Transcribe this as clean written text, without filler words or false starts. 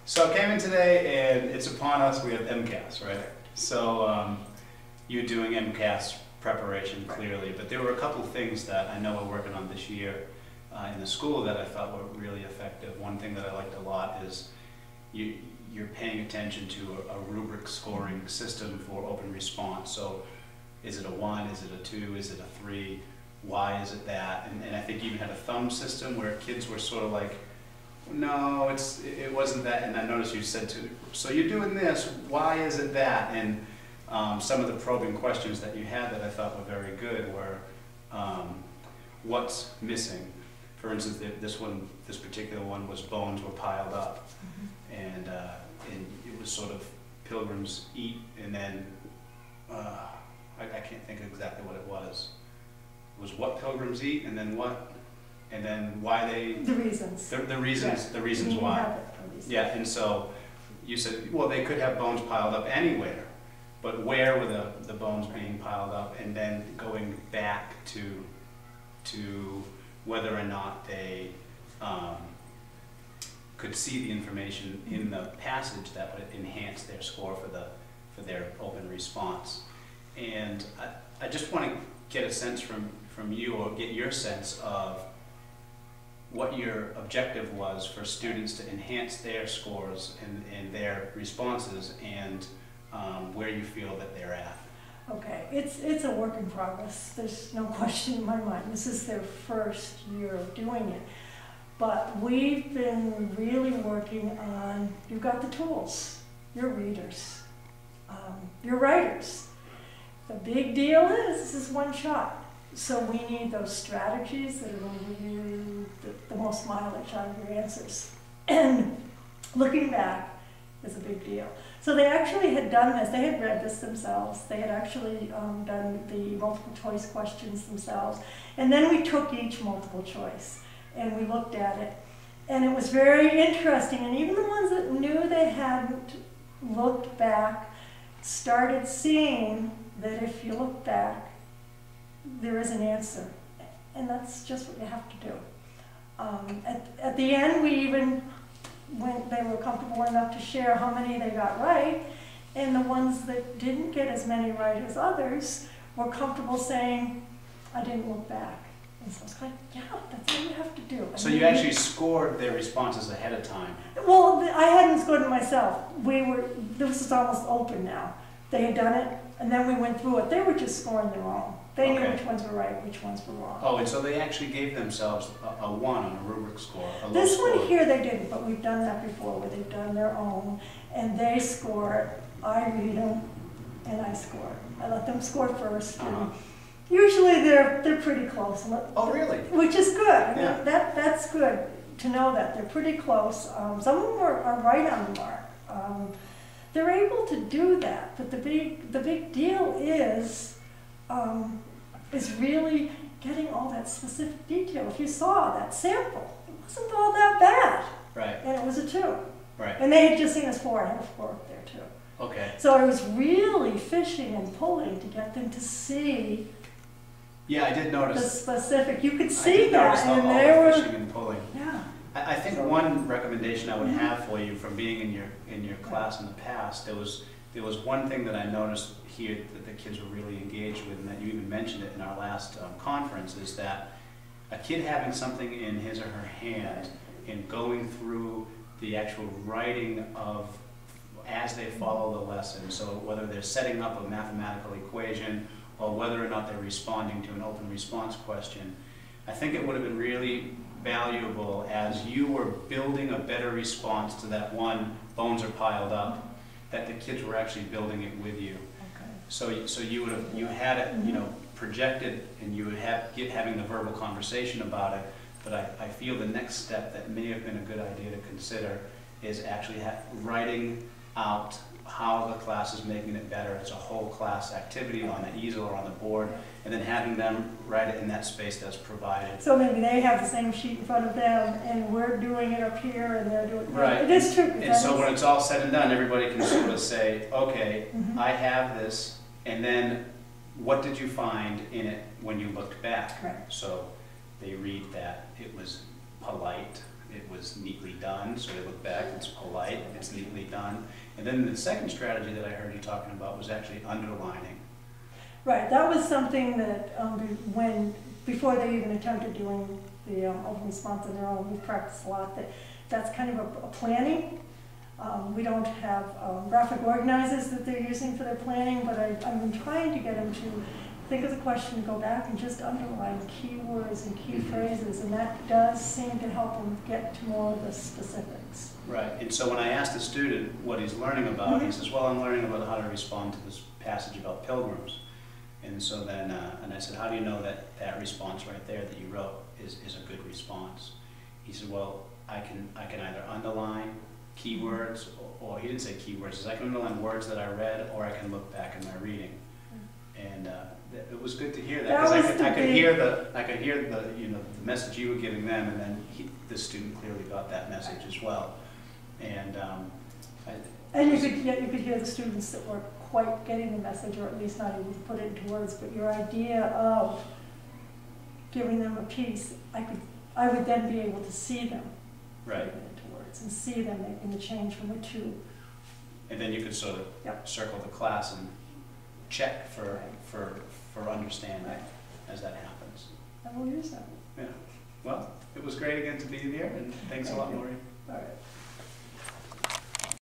So I came in today and it's upon us, we have MCAS, right? So you're doing MCAS preparation clearly, but there were a couple of things that I know we're working on this year in the school that I thought were really effective. One thing that I liked a lot is you're paying attention to a rubric scoring system for open response. So is it a 1, is it a 2, is it a 3, why is it that? And I think you even had a thumb system where kids were sort of like, no, it wasn't that, and I noticed you said to, so you're doing this, why is it that? And some of the probing questions that you had that I thought were very good were, what's missing? For instance, this particular one was bones were piled up, and it was sort of pilgrims eat, and then I can't think of exactly what it was. It was what pilgrims eat, and then what? And then why they... The reasons. The reasons, yeah. The reasons why. Yeah, and so you said, well, they could have bones piled up anywhere, but where were the bones being piled up? And then going back to whether or not they could see the information in the passage that would enhance their score for their open response. And I just want to get a sense from you, or get your sense of what your objective was for students to enhance their scores and their responses, and where you feel that they're at. Okay, it's a work in progress. There's no question in my mind. This is their first year of doing it. But we've been really working on, you've got the tools, you're readers, you're writers. The big deal is, this is one shot. So we need those strategies that are going to give you the most mileage out of your answers. And looking back is a big deal. So they actually had done this, they had read this themselves, they had actually done the multiple choice questions themselves, and then we took each multiple choice and we looked at it. And it was very interesting, and even the ones that knew they hadn't looked back started seeing that if you look back, there is an answer, and that's just what you have to do. At the end, we even went, they were comfortable enough to share how many they got right, and the ones that didn't get as many right as others were comfortable saying, I didn't look back. And so I was like, yeah, that's what you have to do. So you actually scored their responses ahead of time? Well, I hadn't scored it myself. This is almost open now. They had done it, and then we went through it. They were just scoring their own. They knew which ones were right, which ones were wrong. Oh, and so they actually gave themselves a 1 on a rubric score, a low This score. one here they didn't, but we've done that before, where they've done their own, and they score, I read them, and I score. I let them score first. And usually they're pretty close. Oh, really? Which is good. I mean, yeah. That's good to know that. They're pretty close. Some of them are right on the mark. They're able to do that, but the big deal is really getting all that specific detail. If you saw that sample, it wasn't all that bad. Right. And it was a 2. Right. And they had just seen us 4. I had a 4 up there too. Okay. So I was really fishing and pulling to get them to see. Yeah, I did notice. The specific. You could see that, and they were fishing and pulling. Yeah. I think one recommendation I would have for you from being in your class in the past, there was one thing that I noticed here that the kids were really engaged with, and that you even mentioned it in our last conference, is that a kid having something in his or her hand and going through the actual writing of as they follow the lesson. So whether they're setting up a mathematical equation or whether or not they're responding to an open response question, I think it would have been really valuable as you were building a better response to that one, bones are piled up, that the kids were actually building it with you. Okay. So you had it, projected, and you would having the verbal conversation about it. But I feel the next step that may have been a good idea to consider is actually writing out how the class is making it better. It's a whole class activity on the easel or on the board, and then having them write it in that space that's provided. So maybe they have the same sheet in front of them, and we're doing it up here, and they're doing it. Right. It is true. And so when it's all said and done, everybody can sort of say, okay, I have this, and then what did you find in it when you looked back? Right. So they read that it was polite, it was neatly done, so they look back, it's polite, it's neatly done. And then the second strategy that I heard you talking about was actually underlining. Right, that was something that before they even attempted doing the open response on their own, we practiced a lot. That's kind of a planning. We don't have graphic organizers that they're using for their planning, but I've been trying to get them to think of the question, go back and just underline keywords and key phrases, and that does seem to help them get to more of the specifics. Right, and so when I asked the student what he's learning about, he says, well, I'm learning about how to respond to this passage about pilgrims. And so then, and I said, how do you know that that response right there that you wrote is a good response? He said, well, I can either underline keywords, or he didn't say keywords, he says, I can underline words that I read, or I can look back in my reading. And it was good to hear that, because I could hear the the message you were giving them, and then the student clearly got that message as well. And you could hear the students that were quite getting the message, or at least not able to put it into words. But your idea of giving them a piece, I would then be able to see them put it into words and see them making the change from the two. And then you could sort of circle the class and check for understanding as that happens. I will use that. Yeah. Well, it was great again to be here, and thanks a lot, Maureen. All right.